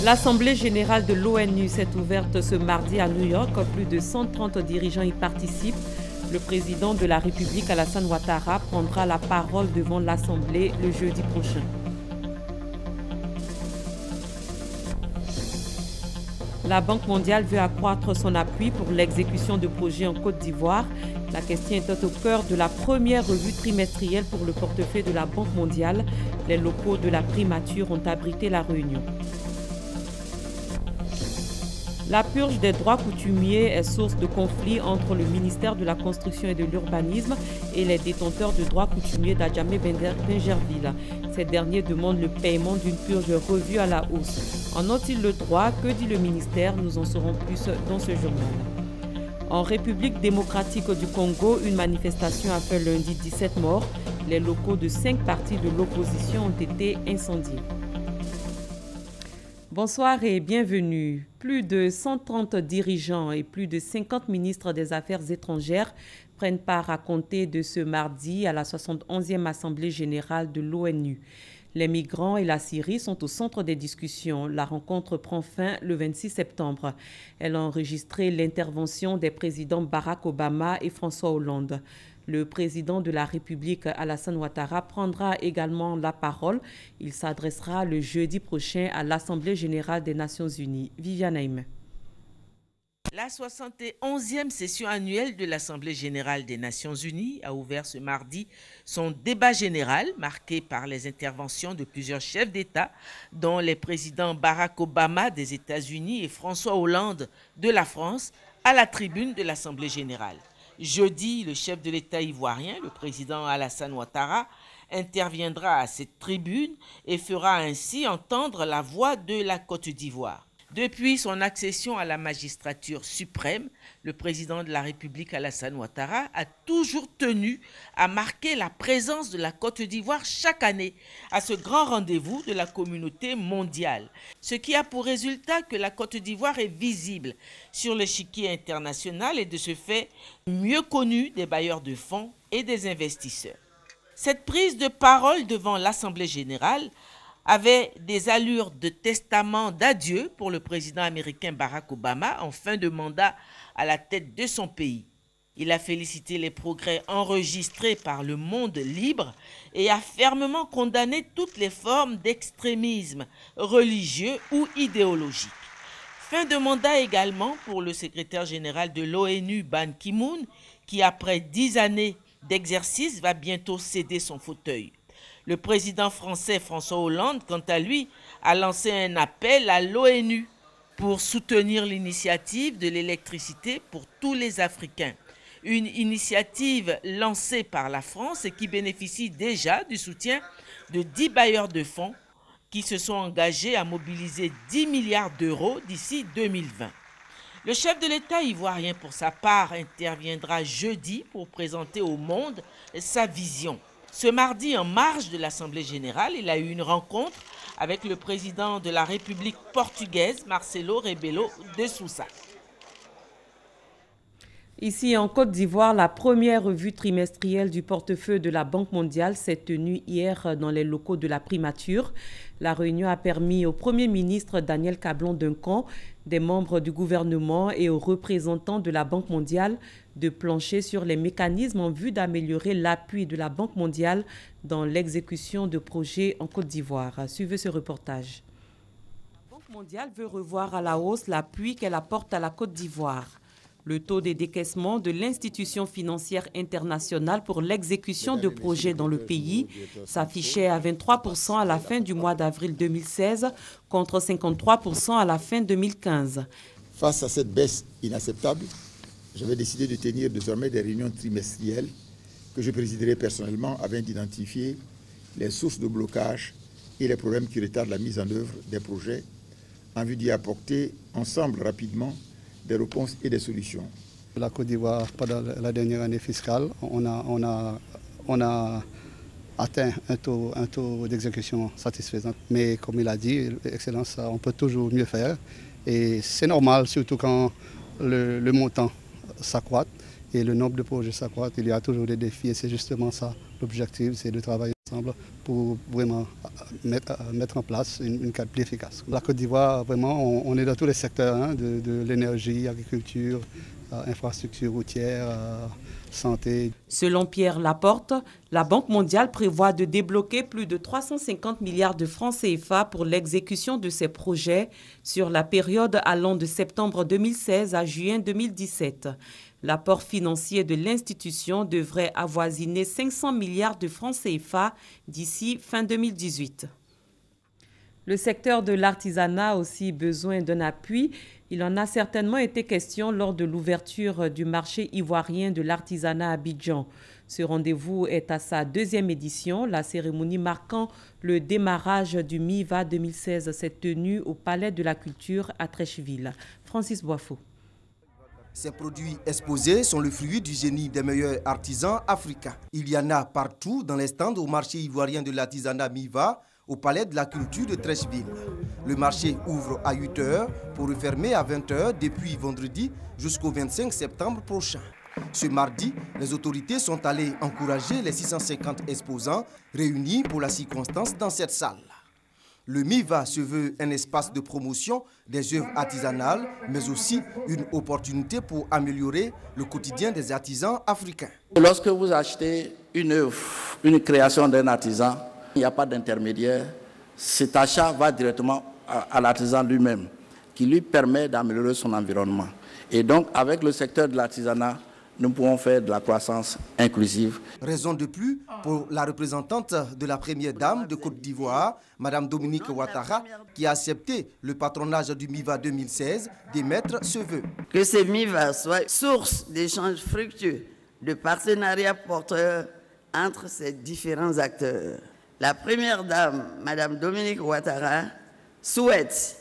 L'Assemblée générale de l'ONU s'est ouverte ce mardi à New York. Plus de 130 dirigeants y participent. Le président de la République, Alassane Ouattara, prendra la parole devant l'Assemblée le jeudi prochain. La Banque mondiale veut accroître son appui pour l'exécution de projets en Côte d'Ivoire. La question est au cœur de la première revue trimestrielle pour le portefeuille de la Banque mondiale. Les locaux de la primature ont abrité la réunion. La purge des droits coutumiers est source de conflits entre le ministère de la Construction et de l'Urbanisme et les détenteurs de droits coutumiers d'Adjamé-Bingerville. Ces derniers demandent le paiement d'une purge revue à la hausse. En ont-ils le droit? Que dit le ministère? Nous en saurons plus dans ce journal. En République démocratique du Congo, une manifestation a fait lundi 17 morts. Les locaux de 5 partis de l'opposition ont été incendiés. Bonsoir et bienvenue. Plus de 130 dirigeants et plus de 50 ministres des Affaires étrangères prennent part à compter de ce mardi à la 71e Assemblée générale de l'ONU. Les migrants et la Syrie sont au centre des discussions. La rencontre prend fin le 26 septembre. Elle a enregistré l'intervention des présidents Barack Obama et François Hollande. Le président de la République, Alassane Ouattara, prendra également la parole. Il s'adressera le jeudi prochain à l'Assemblée générale des Nations unies. Viviane Aime. La 71e session annuelle de l'Assemblée générale des Nations unies a ouvert ce mardi son débat général marqué par les interventions de plusieurs chefs d'État, dont les présidents Barack Obama des États-Unis et François Hollande de la France, à la tribune de l'Assemblée générale. Jeudi, le chef de l'État ivoirien, le président Alassane Ouattara, interviendra à cette tribune et fera ainsi entendre la voix de la Côte d'Ivoire. Depuis son accession à la magistrature suprême, le président de la République Alassane Ouattara a toujours tenu à marquer la présence de la Côte d'Ivoire chaque année à ce grand rendez-vous de la communauté mondiale. Ce qui a pour résultat que la Côte d'Ivoire est visible sur l'échiquier international et de ce fait mieux connue des bailleurs de fonds et des investisseurs. Cette prise de parole devant l'Assemblée générale avait des allures de testament d'adieu pour le président américain Barack Obama en fin de mandat à la tête de son pays. Il a félicité les progrès enregistrés par le monde libre et a fermement condamné toutes les formes d'extrémisme religieux ou idéologique. Fin de mandat également pour le secrétaire général de l'ONU Ban Ki-moon qui après 10 années d'exercice va bientôt céder son fauteuil. Le président français François Hollande, quant à lui, a lancé un appel à l'ONU pour soutenir l'initiative de l'électricité pour tous les Africains. Une initiative lancée par la France et qui bénéficie déjà du soutien de 10 bailleurs de fonds qui se sont engagés à mobiliser 10 milliards d'euros d'ici 2020. Le chef de l'État ivoirien, pour sa part, interviendra jeudi pour présenter au monde sa vision. Ce mardi, en marge de l'Assemblée générale, il a eu une rencontre avec le président de la République portugaise, Marcelo Rebelo de Sousa. Ici en Côte d'Ivoire, la première revue trimestrielle du portefeuille de la Banque mondiale s'est tenue hier dans les locaux de la primature. La réunion a permis au Premier ministre Daniel Cablon-Duncan, des membres du gouvernement et aux représentants de la Banque mondiale de plancher sur les mécanismes en vue d'améliorer l'appui de la Banque mondiale dans l'exécution de projets en Côte d'Ivoire. Suivez ce reportage. La Banque mondiale veut revoir à la hausse l'appui qu'elle apporte à la Côte d'Ivoire. Le taux des décaissements de l'institution financière internationale pour l'exécution de projets dans le pays s'affichait à 23% à la fin du mois d'avril 2016 contre 53% à la fin 2015. Face à cette baisse inacceptable, j'avais décidé de tenir désormais des réunions trimestrielles que je présiderai personnellement afin d'identifier les sources de blocage et les problèmes qui retardent la mise en œuvre des projets en vue d'y apporter ensemble rapidement des réponses et des solutions. La Côte d'Ivoire, pendant la dernière année fiscale, on a atteint un taux d'exécution satisfaisant. Mais comme il a dit, Excellence, on peut toujours mieux faire. Et c'est normal, surtout quand le montant s'accroît. et le nombre de projets s'accroît. Il y a toujours des défis et c'est justement ça l'objectif, c'est de travailler ensemble pour vraiment mettre en place une CAP plus efficace. La Côte d'Ivoire, vraiment, on est dans tous les secteurs, hein, de l'énergie, agriculture, infrastructure routière, santé. Selon Pierre Laporte, la Banque mondiale prévoit de débloquer plus de 350 milliards de francs CFA pour l'exécution de ces projets sur la période allant de septembre 2016 à juin 2017. L'apport financier de l'institution devrait avoisiner 500 milliards de francs CFA d'ici fin 2018. Le secteur de l'artisanat a aussi besoin d'un appui. Il en a certainement été question lors de l'ouverture du marché ivoirien de l'artisanat à Abidjan. Ce rendez-vous est à sa 2e édition. La cérémonie marquant le démarrage du MIVA 2016 s'est tenue au Palais de la Culture à Treichville. Francis Boifo. Ces produits exposés sont le fruit du génie des meilleurs artisans africains. Il y en a partout dans les stands au marché ivoirien de l'artisanat MIVA, au Palais de la Culture de Treichville. Le marché ouvre à 8 h pour refermer à 20 h depuis vendredi jusqu'au 25 septembre prochain. Ce mardi, les autorités sont allées encourager les 650 exposants réunis pour la circonstance dans cette salle. Le MIVA se veut un espace de promotion des œuvres artisanales, mais aussi une opportunité pour améliorer le quotidien des artisans africains. Lorsque vous achetez une œuvre, une création d'un artisan, il n'y a pas d'intermédiaire. Cet achat va directement à l'artisan lui-même, qui lui permet d'améliorer son environnement. Et donc, avec le secteur de l'artisanat, nous pouvons faire de la croissance inclusive. Raison de plus pour la représentante de la première dame de Côte d'Ivoire, Mme Dominique Ouattara, qui a accepté le patronage du MIVA 2016 d'émettre ce vœu. Que ce MIVA soit source d'échanges fructueux, de partenariats porteurs entre ces différents acteurs. La première dame, Mme Dominique Ouattara, souhaite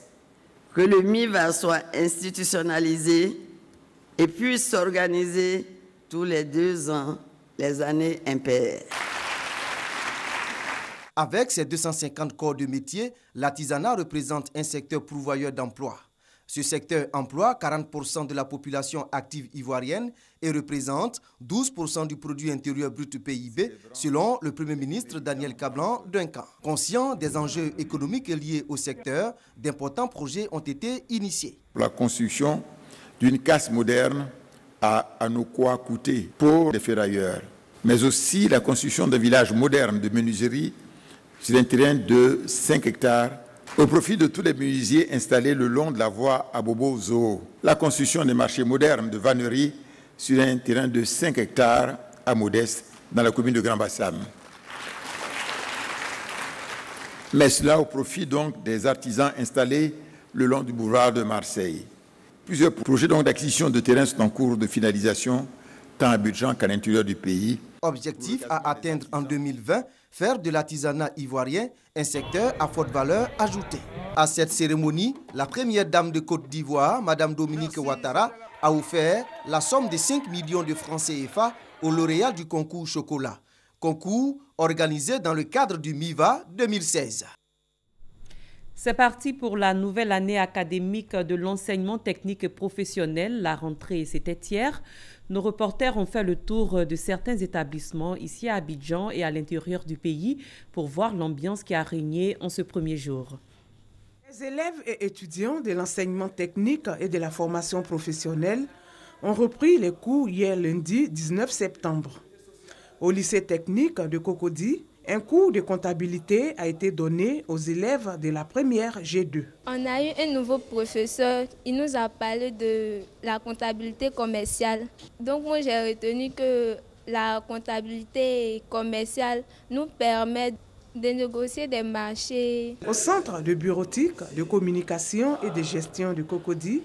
que le MIVA soit institutionnalisé et puisse s'organiser tous les 2 ans, les années impaires. Avec ses 250 corps de métier, l'artisanat représente un secteur pourvoyeur d'emplois. Ce secteur emploie 40% de la population active ivoirienne et représente 12% du produit intérieur brut PIB, selon le Premier ministre Daniel Kablan Duncan. Conscient des enjeux économiques liés au secteur, d'importants projets ont été initiés. La construction d'une casse moderne à Anoukwa Kouté pour les ferrailleurs, mais aussi la construction d'un village moderne de menuiserie sur un terrain de 5 hectares au profit de tous les menuisiers installés le long de la voie Abobo-Zoo. La construction des marchés modernes de vannerie sur un terrain de 5 hectares à Modeste, dans la commune de Grand-Bassam. Mais cela au profit donc des artisans installés le long du boulevard de Marseille. Plusieurs projets d'acquisition de terrains sont en cours de finalisation, tant à Abidjan qu'à l'intérieur du pays. Objectif à atteindre en 2020, faire de l'artisanat ivoirien un secteur à forte valeur ajoutée. À cette cérémonie, la première dame de Côte d'Ivoire, Mme Dominique Ouattara, a offert la somme de 5 millions de francs CFA au lauréat du concours chocolat. Concours organisé dans le cadre du MIVA 2016. C'est parti pour la nouvelle année académique de l'enseignement technique et professionnel. La rentrée, c'était hier. Nos reporters ont fait le tour de certains établissements ici à Abidjan et à l'intérieur du pays pour voir l'ambiance qui a régné en ce premier jour. Les élèves et étudiants de l'enseignement technique et de la formation professionnelle ont repris les cours hier lundi 19 septembre. Au lycée technique de Cocody, un cours de comptabilité a été donné aux élèves de la première G2. On a eu un nouveau professeur, il nous a parlé de la comptabilité commerciale. Donc moi j'ai retenu que la comptabilité commerciale nous permet de négocier des marchés. Au centre de bureautique, de communication et de gestion de Cocody,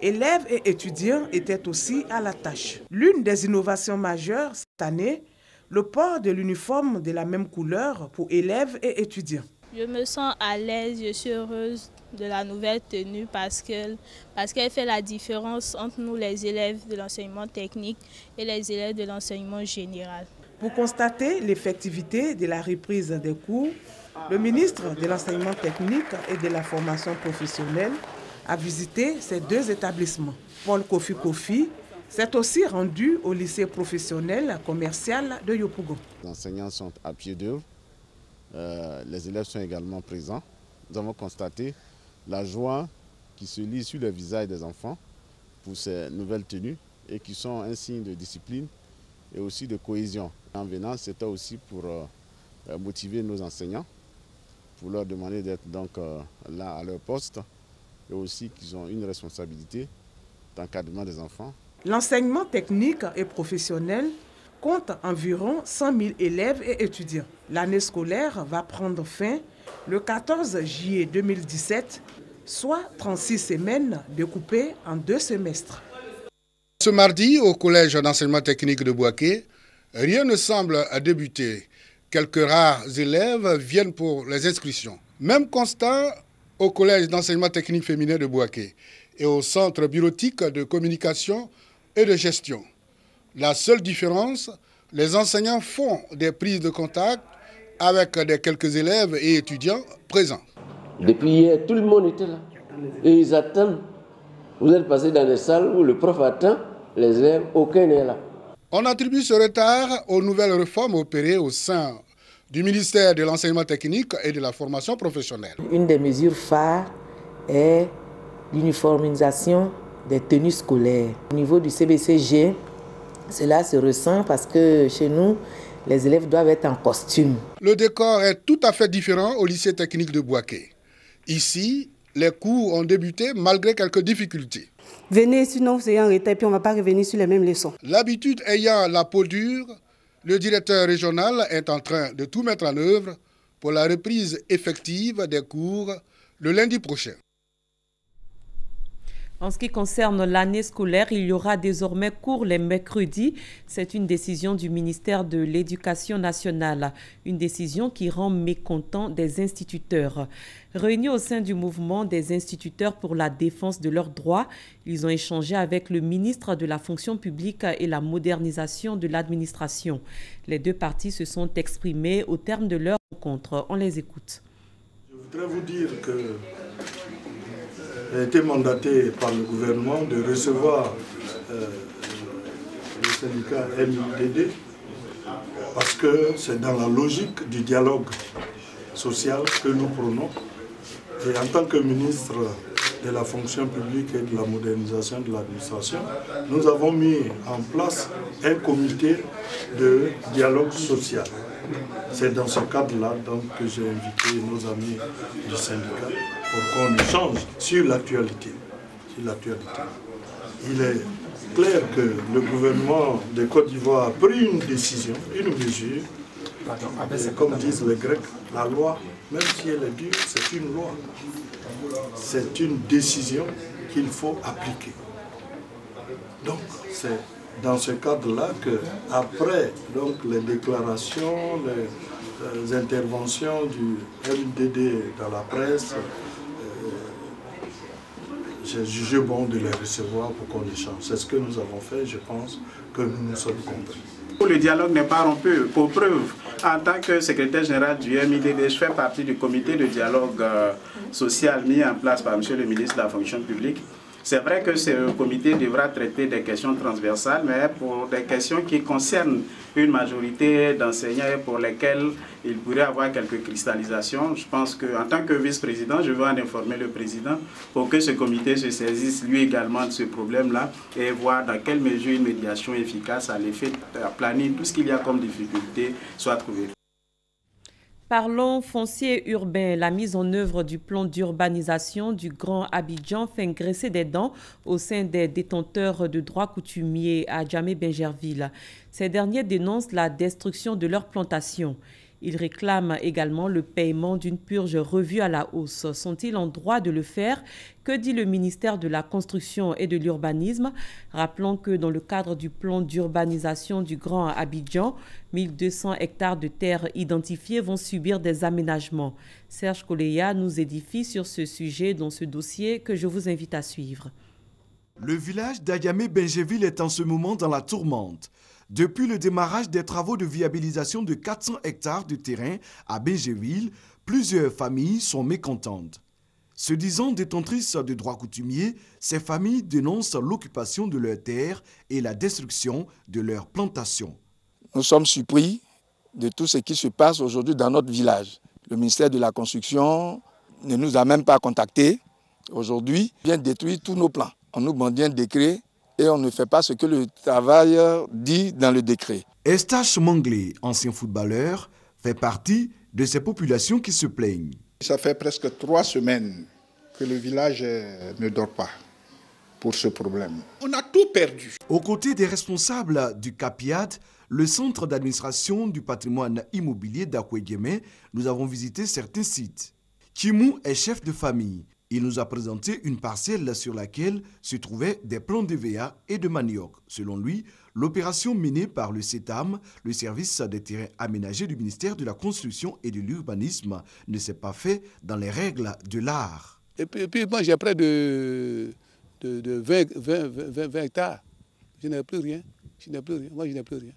élèves et étudiants étaient aussi à la tâche. L'une des innovations majeures cette année, le port de l'uniforme de la même couleur pour élèves et étudiants. Je me sens à l'aise, je suis heureuse de la nouvelle tenue parce qu'elle fait la différence entre nous les élèves de l'enseignement technique et les élèves de l'enseignement général. Pour constater l'effectivité de la reprise des cours, le ministre de l'enseignement technique et de la formation professionnelle a visité ces 2 établissements. Paul Kofi Kofi, C'est aussi rendu au lycée professionnel commercial de Yopougon. Les enseignants sont à pied d'œuvre, les élèves sont également présents. Nous avons constaté la joie qui se lit sur le visage des enfants pour ces nouvelles tenues et qui sont un signe de discipline et aussi de cohésion. En venant, c'était aussi pour motiver nos enseignants, pour leur demander d'être donc là à leur poste et aussi qu'ils ont une responsabilité d'encadrement des enfants. L'enseignement technique et professionnel compte environ 100 000 élèves et étudiants. L'année scolaire va prendre fin le 14 juillet 2017, soit 36 semaines découpées en 2 semestres. Ce mardi, au collège d'enseignement technique de Bouaké, rien ne semble débuter. Quelques rares élèves viennent pour les inscriptions. Même constat au collège d'enseignement technique féminin de Bouaké et au centre bureautique de communication et de gestion. La seule différence, les enseignants font des prises de contact avec quelques élèves et étudiants présents. Depuis hier, tout le monde était là. Et ils attendent. Vous êtes passé dans des salles où le prof attend, les élèves, aucun n'est là. On attribue ce retard aux nouvelles réformes opérées au sein du ministère de l'enseignement technique et de la formation professionnelle. Une des mesures phares est l'uniformisation des tenues scolaires. Au niveau du CBCG, cela se ressent parce que chez nous, les élèves doivent être en costume. Le décor est tout à fait différent au lycée technique de Bouaké. Ici, les cours ont débuté malgré quelques difficultés. Venez, sinon vous êtes en retard et puis on ne va pas revenir sur les mêmes leçons. L'habitude ayant la peau dure, le directeur régional est en train de tout mettre en œuvre pour la reprise effective des cours le lundi prochain. En ce qui concerne l'année scolaire, il y aura désormais cours les mercredis. C'est une décision du ministère de l'Éducation nationale. Une décision qui rend mécontent des instituteurs. Réunis au sein du mouvement des instituteurs pour la défense de leurs droits, ils ont échangé avec le ministre de la fonction publique et la modernisation de l'administration. Les deux parties se sont exprimées au terme de leur rencontre. On les écoute. Je voudrais vous dire que j'ai été mandaté par le gouvernement de recevoir le syndicat MIDD parce que c'est dans la logique du dialogue social que nous prônons. Et en tant que ministre de la fonction publique et de la modernisation de l'administration, nous avons mis en place un comité de dialogue social. C'est dans ce cadre-là que j'ai invité nos amis du syndicat pour qu'on échange sur l'actualité. Il est clair que le gouvernement de Côte d'Ivoire a pris une décision, une mesure. Et comme disent les Grecs, la loi, même si elle est dure, c'est une loi. C'est une décision qu'il faut appliquer. Donc, c'est dans ce cadre-là que, après les déclarations, les interventions du MDD dans la presse, j'ai jugé bon de les recevoir pour qu'on échange. C'est ce que nous avons fait, je pense que nous nous sommes compris. Le dialogue n'est pas rompu. Pour preuve, en tant que secrétaire général du MIDD, je fais partie du comité de dialogue social mis en place par M. le ministre de la fonction publique. C'est vrai que ce comité devra traiter des questions transversales, mais pour des questions qui concernent une majorité d'enseignants et pour lesquelles il pourrait y avoir quelques cristallisations, je pense qu'en tant que vice-président, je vais en informer le président pour que ce comité se saisisse lui également de ce problème-là et voir dans quelle mesure une médiation efficace à l'effet planning, tout ce qu'il y a comme difficulté soit trouvé. Parlons foncier urbain. La mise en œuvre du plan d'urbanisation du Grand Abidjan fait graisser des dents au sein des détenteurs de droits coutumiers à Djamé-Bingerville. Ces derniers dénoncent la destruction de leurs plantations. Ils réclament également le paiement d'une purge revue à la hausse. Sont-ils en droit de le faire? Que dit le ministère de la Construction et de l'Urbanisme? Rappelons que dans le cadre du plan d'urbanisation du Grand Abidjan, 1200 hectares de terres identifiées vont subir des aménagements. Serge Koleya nous édifie sur ce sujet dans ce dossier que je vous invite à suivre. Le village d'Adjamé-Bingerville est en ce moment dans la tourmente. Depuis le démarrage des travaux de viabilisation de 400 hectares de terrain à Bingerville, plusieurs familles sont mécontentes. Se disant détentrices de droits coutumiers, ces familles dénoncent l'occupation de leurs terres et la destruction de leurs plantations. Nous sommes surpris de tout ce qui se passe aujourd'hui dans notre village. Le ministère de la Construction ne nous a même pas contactés. Aujourd'hui, il vient détruire tous nos plans. On nous demande un décret et on ne fait pas ce que le travailleur dit dans le décret. Eustache Manglé, ancien footballeur, fait partie de ces populations qui se plaignent. Ça fait presque 3 semaines que le village ne dort pas pour ce problème. On a tout perdu. Aux côtés des responsables du CAPIAD, le centre d'administration du patrimoine immobilier d'Akwegeme, nous avons visité certains sites. Kimou est chef de famille. Il nous a présenté une parcelle sur laquelle se trouvaient des plants d'EVA et de manioc. Selon lui, l'opération menée par le CETAM, le service des terrains aménagés du ministère de la Construction et de l'Urbanisme, ne s'est pas fait dans les règles de l'art. Et puis moi j'ai près de 20 hectares. Je n'ai plus rien. Moi je n'ai plus rien.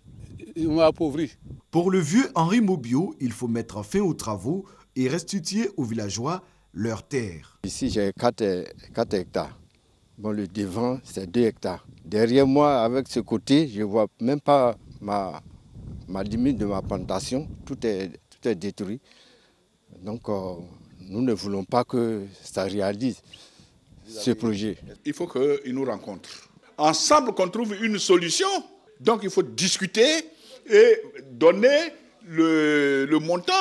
On m'a appauvri. Pour le vieux Henri Mobio, il faut mettre fin aux travaux et restituer aux villageois leurs terres. Ici, j'ai 4 hectares. Bon, le devant, c'est 2 hectares. Derrière moi, avec ce côté, je ne vois même pas ma limite de ma plantation. Tout est détruit. Donc, nous ne voulons pas que ça réalise ce projet. Il faut qu'ils nous rencontrent. Ensemble, qu'on trouve une solution. Donc, il faut discuter et donner le montant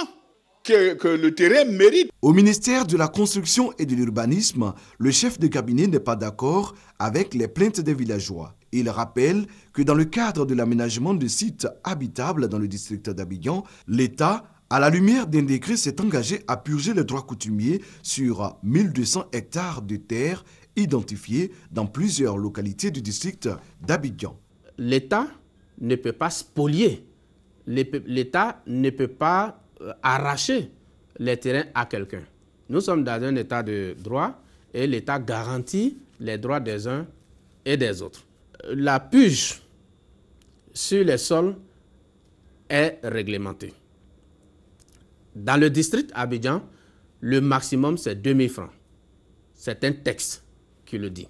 que le terrain mérite. Au ministère de la Construction et de l'Urbanisme, le chef de cabinet n'est pas d'accord avec les plaintes des villageois. Il rappelle que dans le cadre de l'aménagement de sites habitables dans le district d'Abidjan, l'État, à la lumière d'un décret, s'est engagé à purger les droits coutumiers sur 1200 hectares de terres identifiés dans plusieurs localités du district d'Abidjan. L'État ne peut pas spolier, l'État ne peut pas arracher les terrains à quelqu'un. Nous sommes dans un état de droit et l'État garantit les droits des uns et des autres. La purge sur les sols est réglementée. Dans le district Abidjan, le maximum c'est 2000 francs. C'est un texte qui le dit.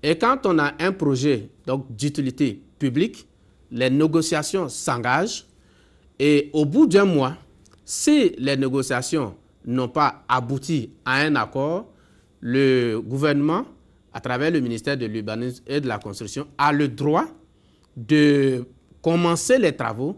Et quand on a un projet d'utilité publique, les négociations s'engagent et au bout d'un mois, si les négociations n'ont pas abouti à un accord, le gouvernement, à travers le ministère de l'Urbanisme et de la Construction, a le droit de commencer les travaux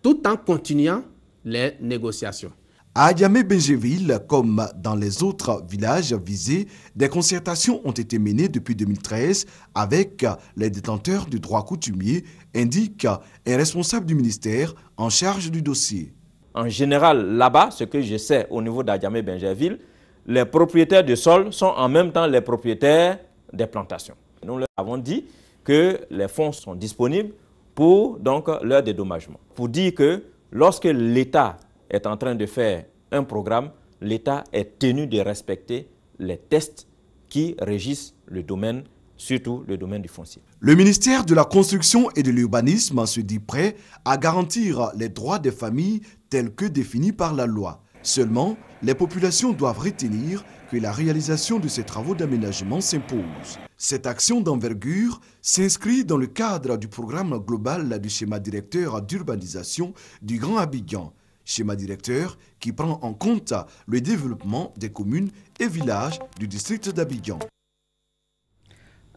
tout en continuant les négociations. À Adjamé-Benjéville, comme dans les autres villages visés, des concertations ont été menées depuis 2013 avec les détenteurs du droit coutumier, indique un responsable du ministère en charge du dossier. En général, là-bas, ce que je sais au niveau d'Adjamé-Benjéville, les propriétaires de sol sont en même temps les propriétaires des plantations. Nous leur avons dit que les fonds sont disponibles pour donc leur dédommagement. Pour dire que lorsque l'État est en train de faire un programme, l'État est tenu de respecter les tests qui régissent le domaine, surtout le domaine du foncier. Le ministère de la Construction et de l'Urbanisme se dit prêt à garantir les droits des familles tels que définis par la loi. Seulement, les populations doivent retenir que la réalisation de ces travaux d'aménagement s'impose. Cette action d'envergure s'inscrit dans le cadre du programme global du schéma directeur d'urbanisation du Grand Abidjan. Schéma directeur qui prend en compte le développement des communes et villages du district d'Abidjan.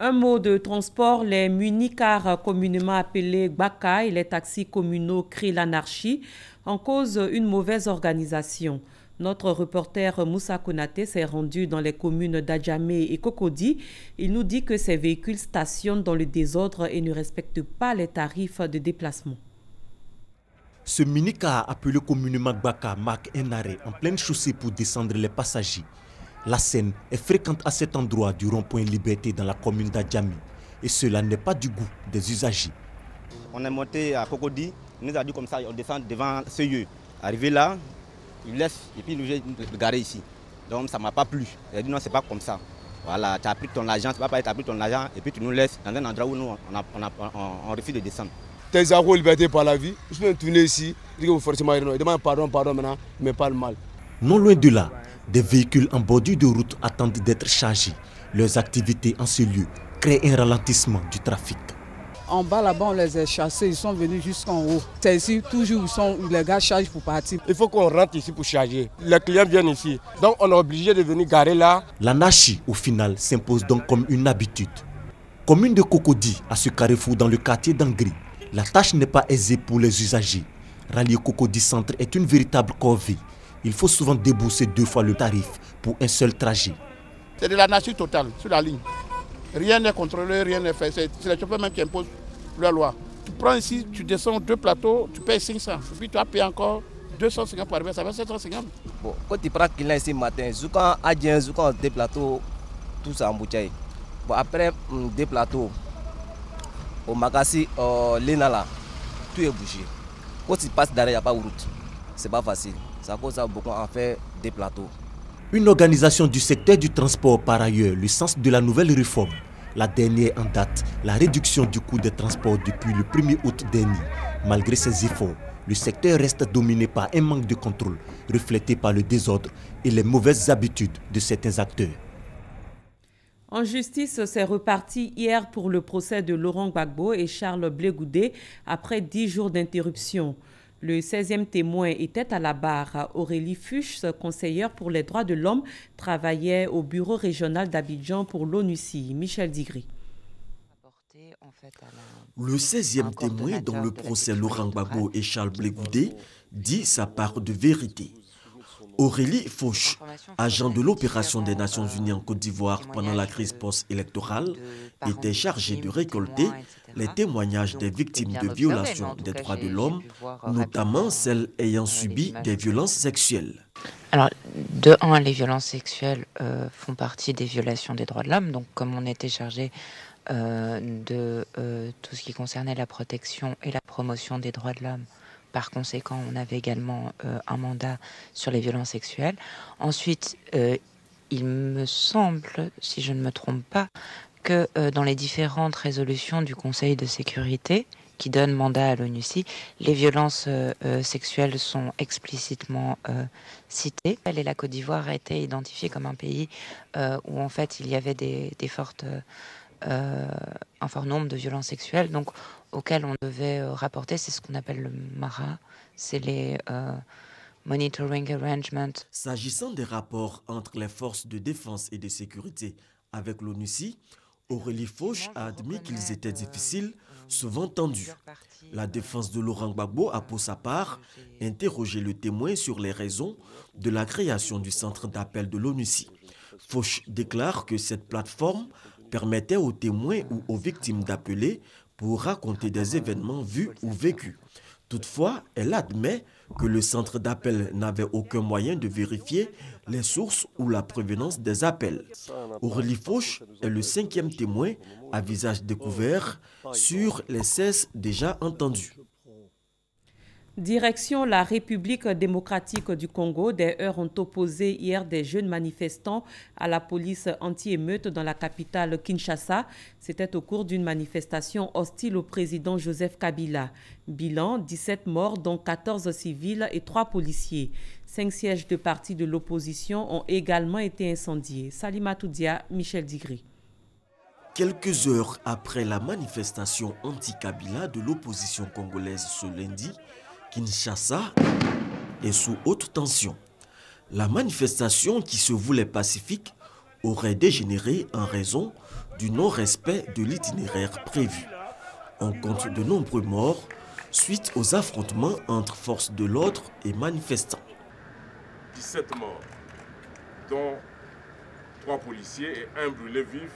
Un mot de transport, les municars communément appelés Gbaka et les taxis communaux créent l'anarchie en cause une mauvaise organisation. Notre reporter Moussa Konaté s'est rendu dans les communes d'Adjamé et Cocody. Il nous dit que ces véhicules stationnent dans le désordre et ne respectent pas les tarifs de déplacement. Ce minicar appelé communément Gbaka marque un arrêt en pleine chaussée pour descendre les passagers. La scène est fréquente à cet endroit du rond-point Liberté dans la commune d'Adjamé. Et cela n'est pas du goût des usagers. On est monté à Cocody, il nous a dit comme ça, on descend devant ce lieu. Arrivé là, il laisse et puis il nous garer ici. Donc ça ne m'a pas plu. Il a dit non, c'est pas comme ça. Voilà, tu as pris ton argent, c'est pas pareil, tu as pris ton argent et puis tu nous laisses dans un endroit où nous, on refuse de descendre. Tes arômes liberté par la vie, je peux tourner ici, je dis que vous forcément, il demande pardon maintenant, mais pas le mal. Non loin de là, Des véhicules en bordure de route attendent d'être chargés. Leurs activités en ce lieu créent un ralentissement du trafic. En bas là-bas, on les a chassés, ils sont venus jusqu'en haut. C'est ici, toujours, les gars chargent pour partir. Il faut qu'on rentre ici pour charger. Les clients viennent ici. Donc on est obligé de venir garer là. L'anarchie, au final, s'impose donc comme une habitude. Commune de Cocody, à ce carrefour dans le quartier d'Angri, la tâche n'est pas aisée pour les usagers. Rallier Cocody Centre est une véritable corvée. Il faut souvent débourser 2 fois le tarif pour un seul trajet. C'est de l'anarchie totale sur la ligne. Rien n'est contrôlé, rien n'est fait. C'est les chauffeurs même qui imposent leur loi. Tu prends ici, tu descends 2 plateaux, tu payes 500. Et puis tu as payé encore 250 pour arriver, ça fait 750. Bon, quand tu prends client ici matin, Zoukan Adien, Zoukan 2 plateaux, tout ça embouteillé. Bon, après 2 plateaux, au magasin Lénala, tout est bouché. Quand tu passes derrière, il n'y a pas de route. C'est pas facile. Ça cause ça beaucoup en fait des plateaux. Une organisation du secteur du transport par ailleurs, le sens de la nouvelle réforme. La dernière en date, la réduction du coût des transports depuis le 1er août dernier. Malgré ces efforts, le secteur reste dominé par un manque de contrôle, reflété par le désordre et les mauvaises habitudes de certains acteurs. En justice, c'est reparti hier pour le procès de Laurent Gbagbo et Charles Blé Goudé après 10 jours d'interruption. Le 16e témoin était à la barre. Aurélie Fuchs, conseillère pour les droits de l'homme, travaillait au bureau régional d'Abidjan pour l'ONUCI. Michel Digri. Le 16e témoin dans le procès Laurent Gbagbo et Charles Blé Goudé dit sa part de vérité. Aurélie Fuchs, agent de l'opération des Nations Unies en Côte d'Ivoire pendant la crise post-électorale, était chargée de récolter les témoignages des victimes de violations des droits de l'homme, notamment celles ayant subi des violences sexuelles. Alors, de 1, les violences sexuelles font partie des violations des droits de l'homme. Donc, comme on était chargé de tout ce qui concernait la protection et la promotion des droits de l'homme, par conséquent, on avait également un mandat sur les violences sexuelles. Ensuite, il me semble, si je ne me trompe pas, que dans les différentes résolutions du Conseil de sécurité qui donnent mandat à l'ONUCI, les violences sexuelles sont explicitement citées. Et la Côte d'Ivoire a été identifiée comme un pays où en fait il y avait un fort nombre de violences sexuelles, donc auxquelles on devait rapporter. C'est ce qu'on appelle le MARA, c'est les Monitoring Arrangements. S'agissant des rapports entre les forces de défense et de sécurité avec l'ONUCI, Aurélie Fuchs a admis qu'ils étaient difficiles, souvent tendus. La défense de Laurent Gbagbo a pour sa part interrogé le témoin sur les raisons de la création du centre d'appel de l'ONUCI. Fuchs déclare que cette plateforme permettait aux témoins ou aux victimes d'appeler pour raconter des événements vus ou vécus. Toutefois, elle admet que le centre d'appel n'avait aucun moyen de vérifier les sources ou la provenance des appels. Aurélie Fuchs est le 5e témoin à visage découvert sur les 16 déjà entendus. Direction la République démocratique du Congo, des heurts ont opposé hier des jeunes manifestants à la police anti-émeute dans la capitale Kinshasa. C'était au cours d'une manifestation hostile au président Joseph Kabila. Bilan, 17 morts, dont 14 civils et 3 policiers. 5 sièges de partis de l'opposition ont également été incendiés. Salimatou Dia, Michel Digri. Quelques heures après la manifestation anti-Kabila de l'opposition congolaise ce lundi, Kinshasa est sous haute tension. La manifestation qui se voulait pacifique aurait dégénéré en raison du non-respect de l'itinéraire prévu. On compte de nombreux morts suite aux affrontements entre forces de l'ordre et manifestants. 17 morts, dont 3 policiers et 1 brûlé vif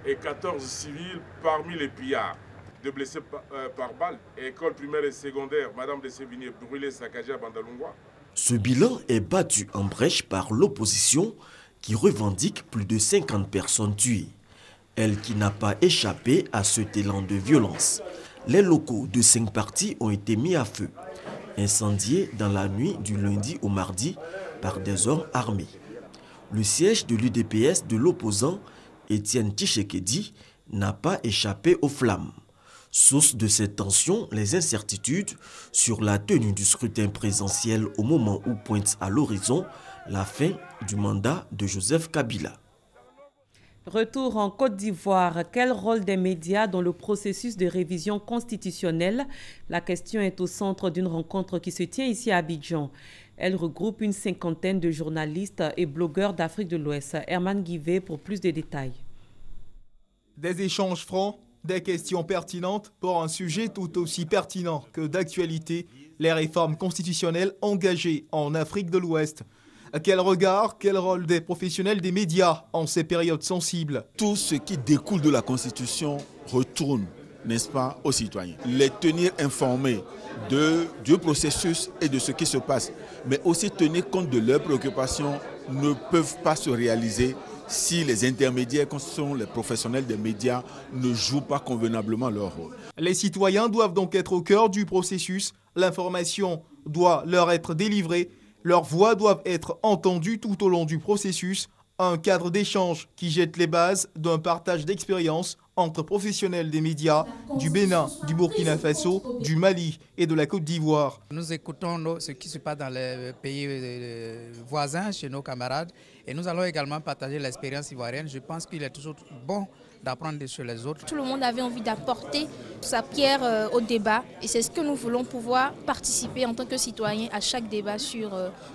et 14 civils parmi les pillards. 2 blessés par balle. École primaire et secondaire, Madame de Sévigné, brûlée, saccagée à Bandalungwa. Ce bilan est battu en brèche par l'opposition qui revendique plus de 50 personnes tuées. Elle qui n'a pas échappé à cet élan de violence. Les locaux de 5 partis ont été mis à feu, incendiés dans la nuit du lundi au mardi par des hommes armés. Le siège de l'UDPS de l'opposant, Étienne Tshisekedi, n'a pas échappé aux flammes. Source de ces tensions, les incertitudes sur la tenue du scrutin présidentiel au moment où pointe à l'horizon la fin du mandat de Joseph Kabila. Retour en Côte d'Ivoire. Quel rôle des médias dans le processus de révision constitutionnelle? La question est au centre d'une rencontre qui se tient ici à Abidjan. Elle regroupe une cinquantaine de journalistes et blogueurs d'Afrique de l'Ouest. Herman Guivet pour plus de détails. Des échanges francs, des questions pertinentes pour un sujet tout aussi pertinent que d'actualité, les réformes constitutionnelles engagées en Afrique de l'Ouest. Quel regard, quel rôle des professionnels des médias en ces périodes sensibles? Tout ce qui découle de la Constitution retourne, n'est-ce pas, aux citoyens. Les tenir informés du processus et de ce qui se passe, mais aussi tenir compte de leurs préoccupations ne peuvent pas se réaliser si les intermédiaires, comme sont les professionnels des médias, ne jouent pas convenablement leur rôle. Les citoyens doivent donc être au cœur du processus. L'information doit leur être délivrée. Leurs voix doivent être entendues tout au long du processus, un cadre d'échange qui jette les bases d'un partage d'expériences entre professionnels des médias du Bénin, du Burkina Faso, du Mali et de la Côte d'Ivoire. Nous écoutons ce qui se passe dans les pays voisins, chez nos camarades, et nous allons également partager l'expérience ivoirienne. Je pense qu'il est toujours bon d'apprendre sur les autres. Tout le monde avait envie d'apporter sa pierre au débat et c'est ce que nous voulons pouvoir participer en tant que citoyens à chaque débat sur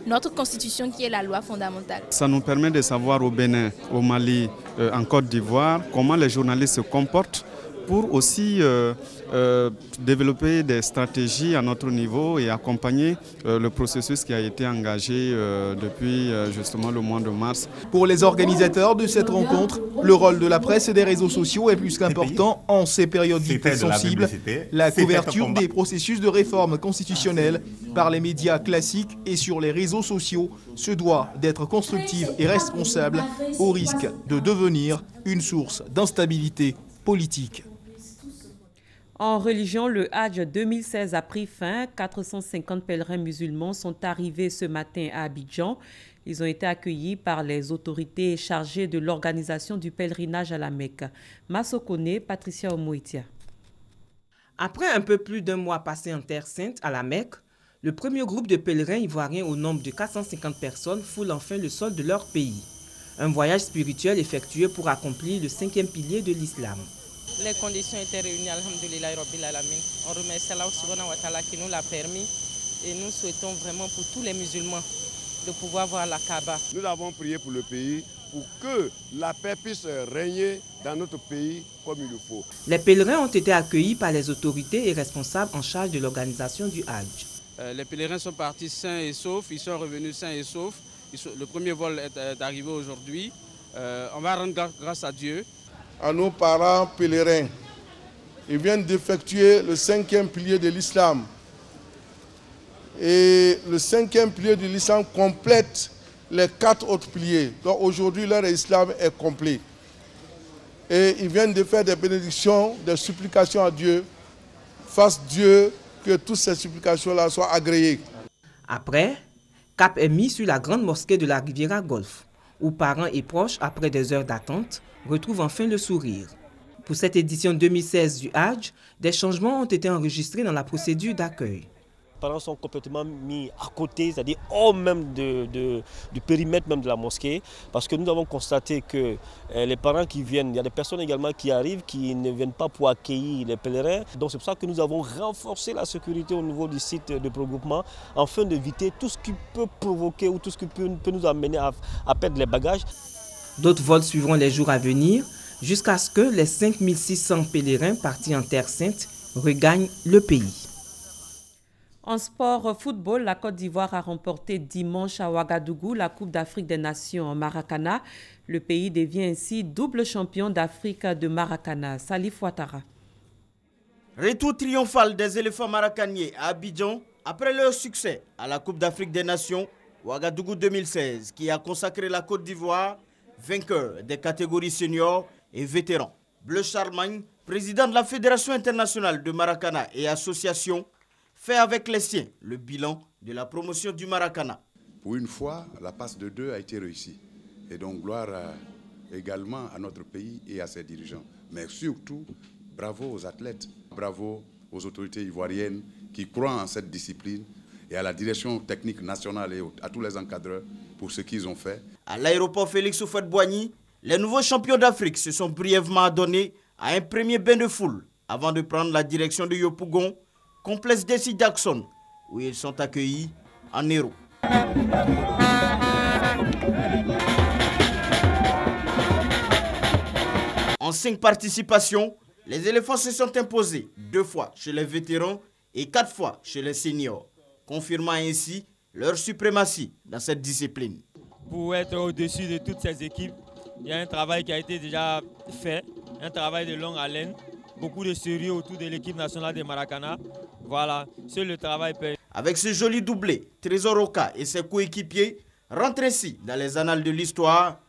notre constitution qui est la loi fondamentale. Ça nous permet de savoir au Bénin, au Mali, en Côte d'Ivoire, comment les journalistes se comportent pour aussi développer des stratégies à notre niveau et accompagner le processus qui a été engagé depuis justement le mois de mars. Pour les organisateurs de cette rencontre, le rôle de la presse et des réseaux sociaux est plus qu'important en ces périodes dites sensibles. La couverture des processus de réforme constitutionnelle par les médias classiques et sur les réseaux sociaux se doit d'être constructive et responsable au risque de devenir une source d'instabilité politique. En religion, le Hajj 2016 a pris fin. 450 pèlerins musulmans sont arrivés ce matin à Abidjan. Ils ont été accueillis par les autorités chargées de l'organisation du pèlerinage à la Mecque. Massokone, Patricia Omoitia. Après un peu plus d'un mois passé en Terre Sainte à la Mecque, le premier groupe de pèlerins ivoiriens au nombre de 450 personnes foule enfin le sol de leur pays. Un voyage spirituel effectué pour accomplir le 5e pilier de l'islam. Les conditions étaient réunies, alhamdoulilah rabbil alamin. On remercie Allah subhanahu wa ta'ala qui nous l'a permis et nous souhaitons vraiment pour tous les musulmans de pouvoir voir la Kaaba. Nous avons prié pour le pays pour que la paix puisse régner dans notre pays comme il le faut. Les pèlerins ont été accueillis par les autorités et responsables en charge de l'organisation du Hajj. Les pèlerins sont partis sains et saufs, ils sont revenus sains et saufs. Le premier vol est arrivé aujourd'hui. On va rendre grâce à Dieu. À nos parents pèlerins, ils viennent d'effectuer le 5e pilier de l'islam. Et le 5e pilier de l'islam complète les 4 autres piliers. Donc aujourd'hui, leur islam est complet. Et ils viennent de faire des bénédictions, des supplications à Dieu. Fasse Dieu que toutes ces supplications-là soient agréées. Après, cap est mis sur la grande mosquée de la Riviera Golfe, où parents et proches, après des heures d'attente, retrouvent enfin le sourire. Pour cette édition 2016 du Hajj, des changements ont été enregistrés dans la procédure d'accueil. Les parents sont complètement mis à côté, c'est-à-dire hors même du périmètre même de la mosquée, parce que nous avons constaté que les parents qui viennent, il y a des personnes également qui arrivent qui ne viennent pas pour accueillir les pèlerins. Donc c'est pour ça que nous avons renforcé la sécurité au niveau du site de regroupement, afin d'éviter tout ce qui peut provoquer ou tout ce qui peut nous amener à perdre les bagages. D'autres vols suivront les jours à venir, jusqu'à ce que les 5600 pèlerins partis en Terre Sainte regagnent le pays. En sport football, la Côte d'Ivoire a remporté dimanche à Ouagadougou la Coupe d'Afrique des Nations en Maracana. Le pays devient ainsi double champion d'Afrique de Maracana. Salif Ouattara. Retour triomphal des éléphants maracaniers à Abidjan après leur succès à la Coupe d'Afrique des Nations Ouagadougou 2016 qui a consacré la Côte d'Ivoire vainqueur des catégories seniors et vétérans. Bleu Charlemagne, président de la Fédération internationale de Maracana et association, fait avec les siens le bilan de la promotion du Maracana. Pour une fois, la passe de 2 a été réussie. Et donc gloire également à notre pays et à ses dirigeants. Mais surtout, bravo aux athlètes, bravo aux autorités ivoiriennes qui croient en cette discipline et à la direction technique nationale et à tous les encadreurs pour ce qu'ils ont fait. À l'aéroport Félix Houphouët-Boigny, les nouveaux champions d'Afrique se sont brièvement adonnés à un premier bain de foule avant de prendre la direction de Yopougon, complexe Jesse Jackson, où ils sont accueillis en héros. En 5 participations, les éléphants se sont imposés 2 fois chez les vétérans et 4 fois chez les seniors, confirmant ainsi leur suprématie dans cette discipline. Pour être au-dessus de toutes ces équipes, il y a un travail qui a été déjà fait, un travail de longue haleine, beaucoup de sérieux autour de l'équipe nationale de Maracana. Voilà, seul le travail paye. Avec ce joli doublé, Trésor Oka et ses coéquipiers rentrent ainsi dans les annales de l'histoire